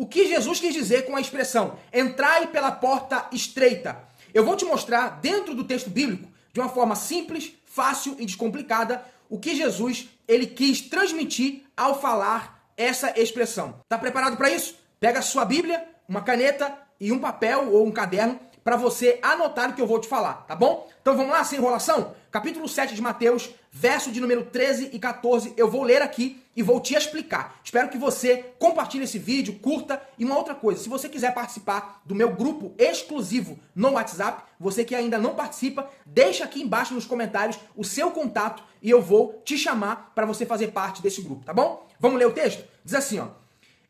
O que Jesus quis dizer com a expressão entrai pela porta estreita? Eu vou te mostrar dentro do texto bíblico, de uma forma simples, fácil e descomplicada, o que Jesus ele quis transmitir ao falar essa expressão. Tá preparado para isso? Pega a sua Bíblia, uma caneta e um papel ou um caderno para você anotar o que eu vou te falar, tá bom? Então vamos lá, sem enrolação? Capítulo 7 de Mateus, verso de número 13 e 14, eu vou ler aqui e vou te explicar. Espero que você compartilhe esse vídeo, curta. E uma outra coisa, se você quiser participar do meu grupo exclusivo no WhatsApp, você que ainda não participa, deixa aqui embaixo nos comentários o seu contato e eu vou te chamar para você fazer parte desse grupo, tá bom? Vamos ler o texto? Diz assim, ó.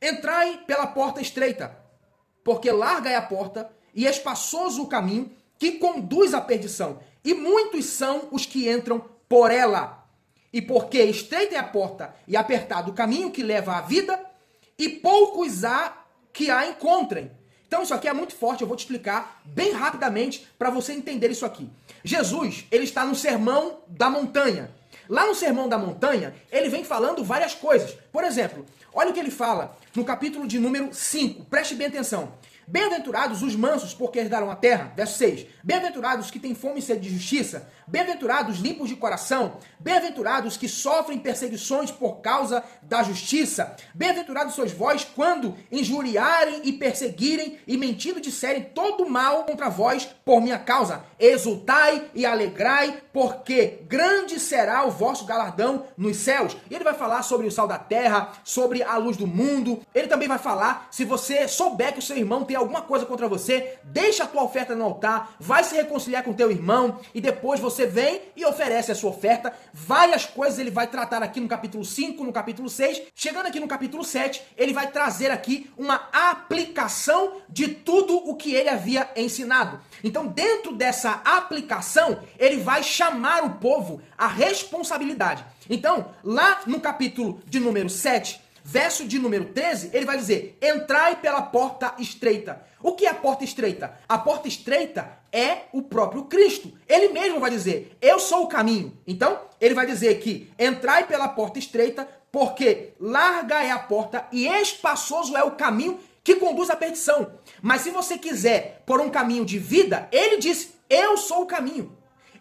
Entrai pela porta estreita, porque larga é a porta e espaçoso o caminho que conduz à perdição, e muitos são os que entram por ela. E porque estreita é a porta e apertado o caminho que leva à vida, e poucos há que a encontrem. Então isso aqui é muito forte, eu vou te explicar bem rapidamente para você entender isso aqui. Jesus, ele está no Sermão da Montanha. Lá no Sermão da Montanha, ele vem falando várias coisas. Por exemplo, olha o que ele fala no capítulo de número 5, preste bem atenção. Bem-aventurados os mansos, porque herdarão a terra. Verso 6. Bem-aventurados que têm fome e sede de justiça. Bem-aventurados limpos de coração. Bem-aventurados que sofrem perseguições por causa da justiça. Bem-aventurados sois vós quando injuriarem e perseguirem e mentindo disserem todo mal contra vós por minha causa. Exultai e alegrai, porque grande será o vosso galardão nos céus. E ele vai falar sobre o sal da terra, sobre a luz do mundo. Ele também vai falar, se você souber que o seu irmão tem alguma coisa contra você, deixa a tua oferta no altar, vai se reconciliar com teu irmão e depois você vem e oferece a sua oferta. Várias coisas ele vai tratar aqui no capítulo 5, no capítulo 6. Chegando aqui no capítulo 7, ele vai trazer aqui uma aplicação de tudo o que ele havia ensinado. Então, dentro dessa aplicação, ele vai chamar o povo à responsabilidade. Então, lá no capítulo de número 7, verso de número 13, ele vai dizer, entrai pela porta estreita. O que é a porta estreita? A porta estreita é o próprio Cristo. Ele mesmo vai dizer, eu sou o caminho. Então, ele vai dizer que entrai pela porta estreita, porque larga é a porta e espaçoso é o caminho que conduz à perdição. Mas se você quiser por um caminho de vida, ele diz, eu sou o caminho.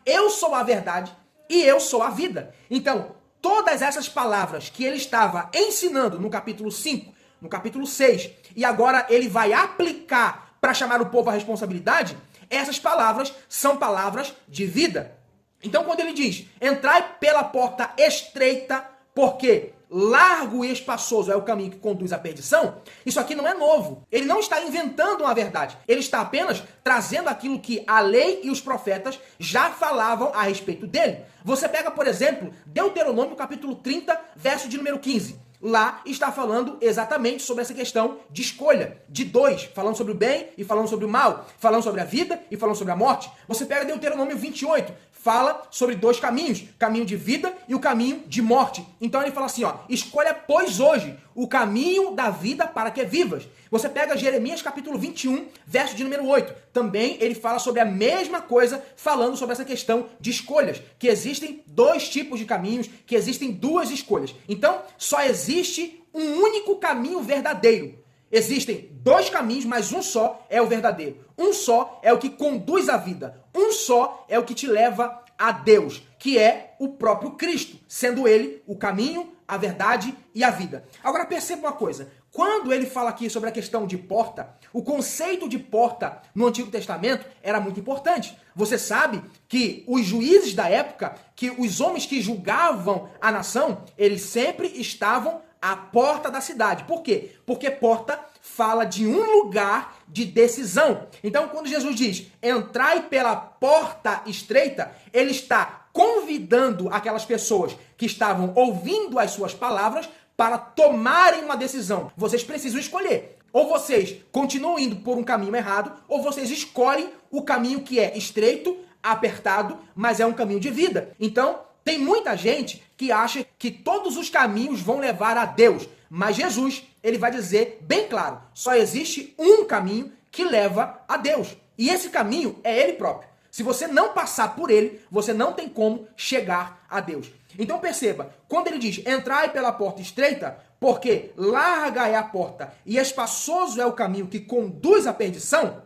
Eu sou a verdade e eu sou a vida. Então, todas essas palavras que ele estava ensinando no capítulo 5, no capítulo 6, e agora ele vai aplicar para chamar o povo à responsabilidade, essas palavras são palavras de vida. Então quando ele diz, entrai pela porta estreita, porque largo e espaçoso é o caminho que conduz à perdição, isso aqui não é novo. Ele não está inventando uma verdade. Ele está apenas trazendo aquilo que a lei e os profetas já falavam a respeito dele. Você pega, por exemplo, Deuteronômio capítulo 30, verso de número 15. Lá está falando exatamente sobre essa questão de escolha, de dois, falando sobre o bem e falando sobre o mal, falando sobre a vida e falando sobre a morte. Você pega Deuteronômio 28, fala sobre dois caminhos, caminho de vida e o caminho de morte. Então ele fala assim, ó, escolha pois hoje o caminho da vida para que vivas. Você pega Jeremias capítulo 21, verso de número 8. Também ele fala sobre a mesma coisa, falando sobre essa questão de escolhas, que existem dois tipos de caminhos, que existem duas escolhas. Então, só existe um único caminho verdadeiro. Existem dois caminhos, mas um só é o verdadeiro. Um só é o que conduz à vida. Um só é o que te leva a Deus, que é o próprio Cristo, sendo ele o caminho, a verdade e a vida. Agora perceba uma coisa, quando ele fala aqui sobre a questão de porta, o conceito de porta no Antigo Testamento era muito importante. Você sabe que os juízes da época, que os homens que julgavam a nação, eles sempre estavam à porta da cidade. Por quê? Porque porta fala de um lugar de decisão. Então, quando Jesus diz, entrai pela porta estreita, ele está convidando aquelas pessoas que estavam ouvindo as suas palavras para tomarem uma decisão. Vocês precisam escolher. Ou vocês continuam indo por um caminho errado, ou vocês escolhem o caminho que é estreito, apertado, mas é um caminho de vida. Então, tem muita gente que acha que todos os caminhos vão levar a Deus. Mas Jesus, ele vai dizer bem claro, só existe um caminho que leva a Deus. E esse caminho é ele próprio. Se você não passar por ele, você não tem como chegar a Deus. Então perceba, quando ele diz, entrai pela porta estreita, porque larga é a porta e espaçoso é o caminho que conduz à perdição,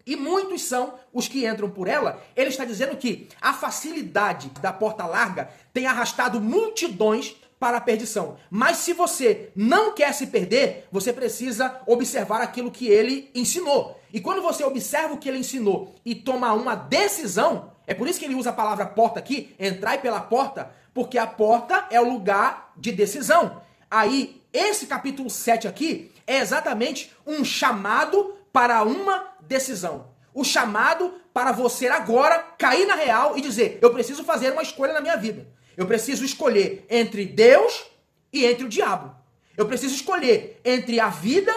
e muitos são os que entram por ela. Ele está dizendo que a facilidade da porta larga tem arrastado multidões para a perdição. Mas se você não quer se perder, você precisa observar aquilo que ele ensinou. E quando você observa o que ele ensinou e toma uma decisão, é por isso que ele usa a palavra porta aqui, entrai pela porta, porque a porta é o lugar de decisão. Aí, esse capítulo 7 aqui é exatamente um chamado para uma decisão. O chamado para você agora cair na real e dizer, eu preciso fazer uma escolha na minha vida. Eu preciso escolher entre Deus e entre o diabo. Eu preciso escolher entre a vida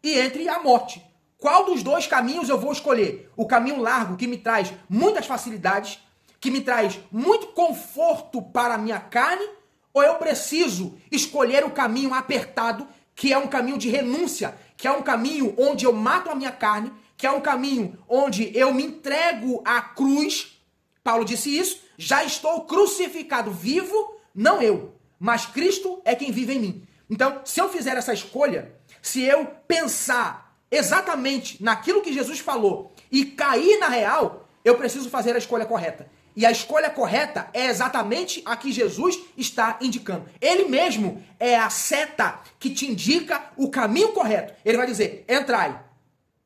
e entre a morte. Qual dos dois caminhos eu vou escolher? O caminho largo, que me traz muitas facilidades, que me traz muito conforto para a minha carne, ou eu preciso escolher o caminho apertado, que é um caminho de renúncia, que é um caminho onde eu mato a minha carne, que é um caminho onde eu me entrego à cruz. Paulo disse isso, já estou crucificado, vivo, não eu, mas Cristo é quem vive em mim. Então, se eu fizer essa escolha, se eu pensar exatamente naquilo que Jesus falou e cair na real, eu preciso fazer a escolha correta. E a escolha correta é exatamente a que Jesus está indicando. Ele mesmo é a seta que te indica o caminho correto. Ele vai dizer, entrai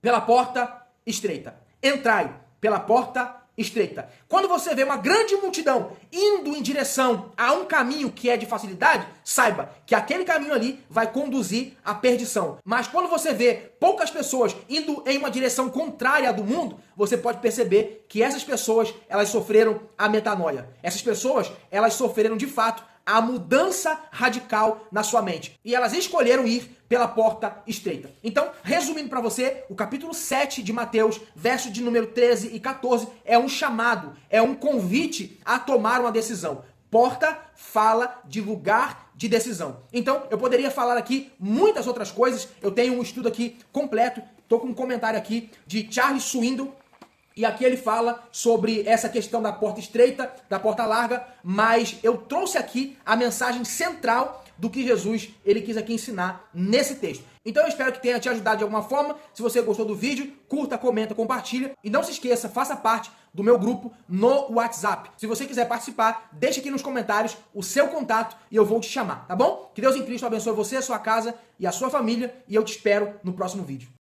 pela porta estreita. Entrai pela porta estreita. Quando você vê uma grande multidão indo em direção a um caminho que é de facilidade, saiba que aquele caminho ali vai conduzir à perdição. Mas quando você vê poucas pessoas indo em uma direção contrária à do mundo, você pode perceber que essas pessoas, elas sofreram a metanoia. Essas pessoas, elas sofreram de fato a mudança radical na sua mente. E elas escolheram ir pela porta estreita. Então, resumindo para você, o capítulo 7 de Mateus, verso de número 13 e 14, é um chamado, é um convite a tomar uma decisão. Porta fala de lugar de decisão. Então, eu poderia falar aqui muitas outras coisas. Eu tenho um estudo aqui completo. Estou com um comentário aqui de Charles Swindoll. E aqui ele fala sobre essa questão da porta estreita, da porta larga, mas eu trouxe aqui a mensagem central do que Jesus ele quis aqui ensinar nesse texto. Então eu espero que tenha te ajudado de alguma forma. Se você gostou do vídeo, curta, comenta, compartilha. E não se esqueça, faça parte do meu grupo no WhatsApp. Se você quiser participar, deixa aqui nos comentários o seu contato e eu vou te chamar, tá bom? Que Deus em Cristo abençoe você, a sua casa e a sua família. E eu te espero no próximo vídeo.